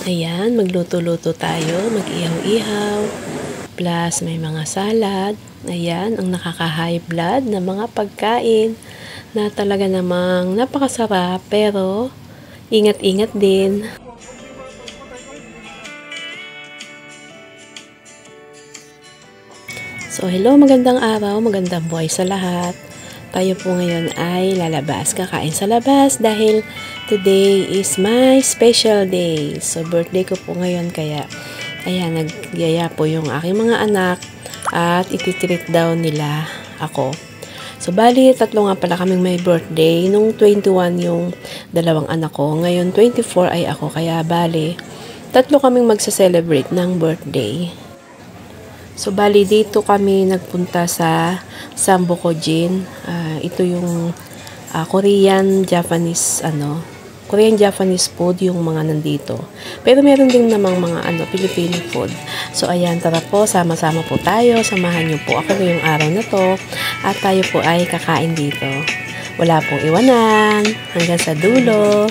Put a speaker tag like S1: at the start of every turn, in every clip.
S1: Ayan, magluto-luto tayo, mag-ihaw-ihaw, plus may mga salad. Ayan, ang nakaka-high blood na mga pagkain na talaga namang napakasarap pero ingat-ingat din. So, hello, magandang araw, magandang buhay sa lahat. Tayo po ngayon ay lalabas, kakain sa labas dahil today is my special day. So, birthday ko po ngayon kaya, ayan, nagyaya po yung aking mga anak at ititreat daw nila ako. So, bali, tatlo nga pala kaming may birthday. Nung 21 yung dalawang anak ko. Ngayon, 24 ay ako. Kaya, bali, tatlo kaming magsa-celebrate ng birthday. So, bali dito kami nagpunta sa Sambokojin. Ito yung Korean Japanese food yung mga nandito. Pero meron din namang mga Filipino food. So, ayan, tara po, sama-sama po tayo. Samahan niyo po ako ngayong araw na to. At tayo po ay kakain dito. Wala pong iwanan. Hanggang sa dulo.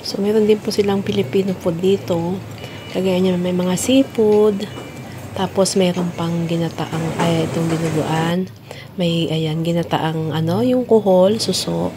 S1: So, meron din po silang Filipino food dito. Kagaya niya may mga seafood. Tapos, meron pang itong dinuguan. May, ayan, ginataang, yung kuhol, suso.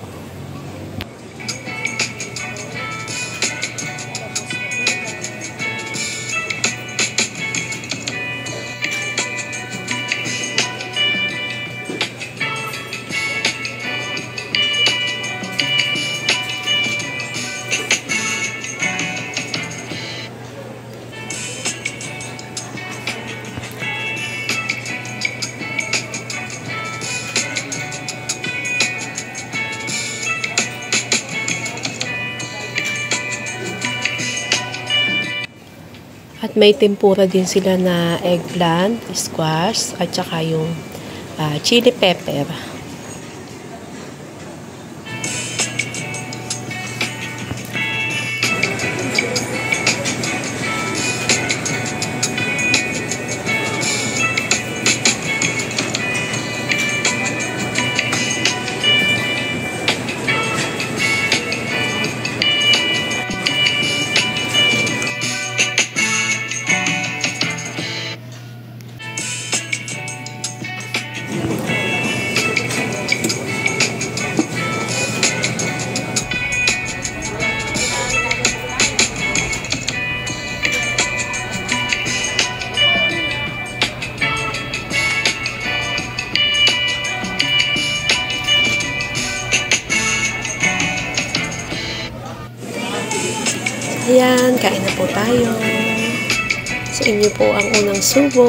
S1: At may tempura din sila na eggplant, squash, at saka yung chili pepper. Ayan, kain na po tayo. Sa inyo po ang unang subo.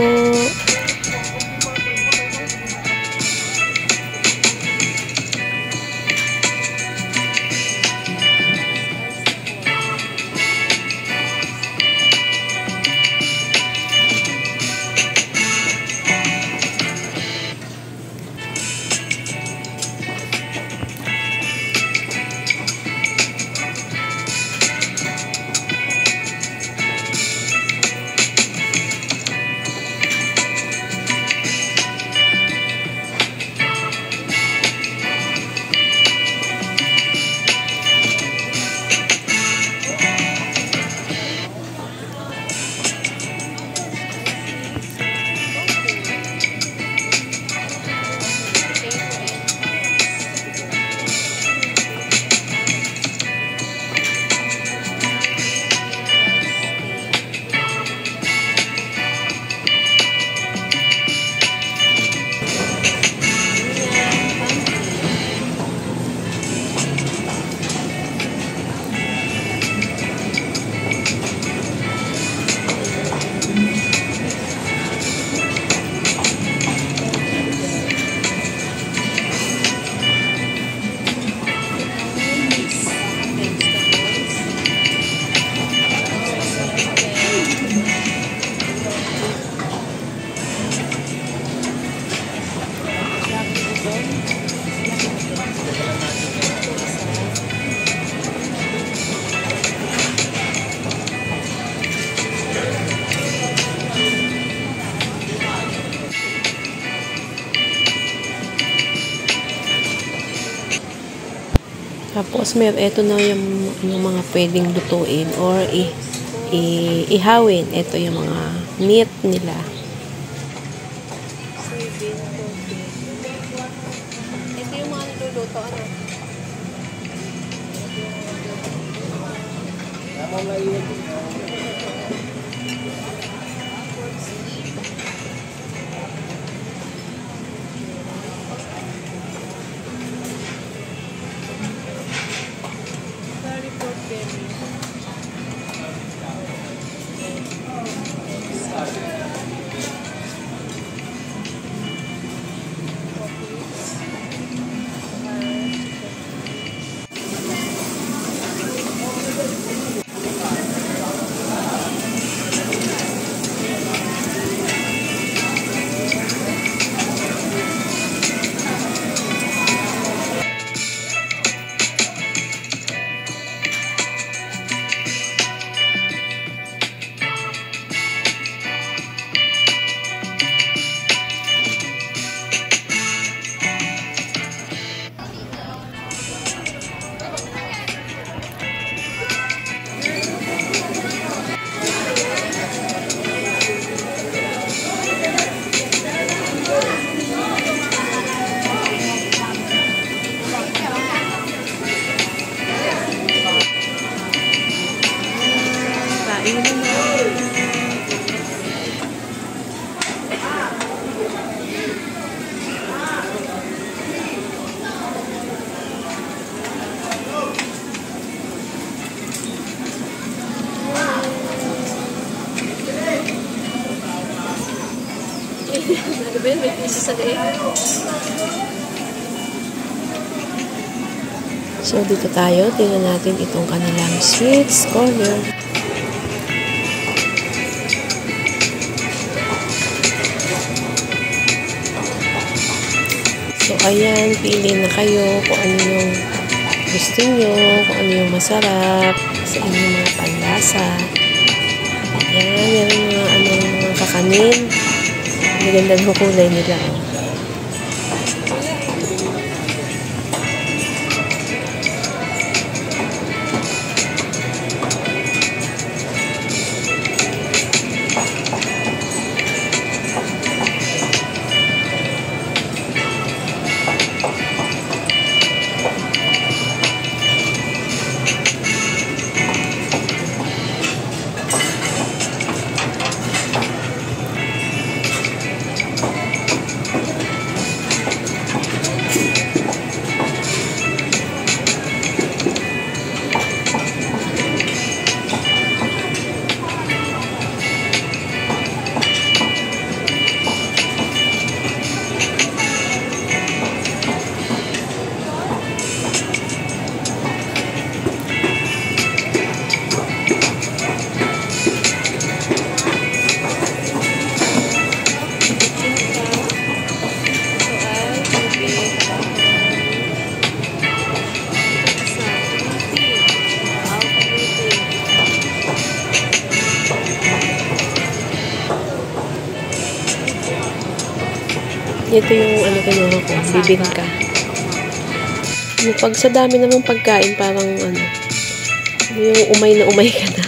S1: Tapos, ito na yung mga pwedeng lutuin or ihawin. Ito yung mga meat nila. Ito yung mga niluluto, ano? So, dito tayo. Tingnan natin itong kanilang sweets corner. So, ayan. Pili na kayo kung ano yung gusto nyo, kung ano yung masarap sa inyong mga panlasa. Ayan. Yan ang mga kakanin. Maganda ng kulay nila. Ito yung kinuha ko, bibingka. Pag sa dami namang pagkain, parang yung umay na umay ka na.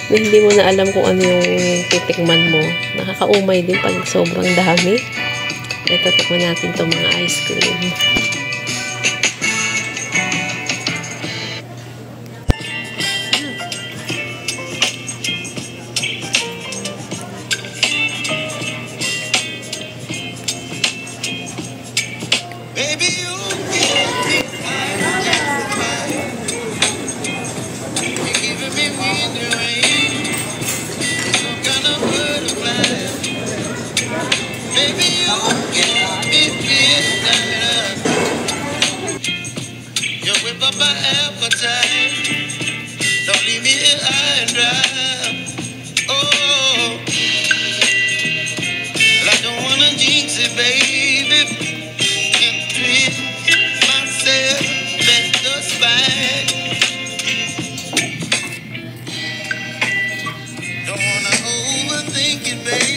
S1: Na hindi mo na alam kung ano yung titikman mo. Nakakaumay din pag sobrang dami. Ito, tikman natin itong mga ice cream.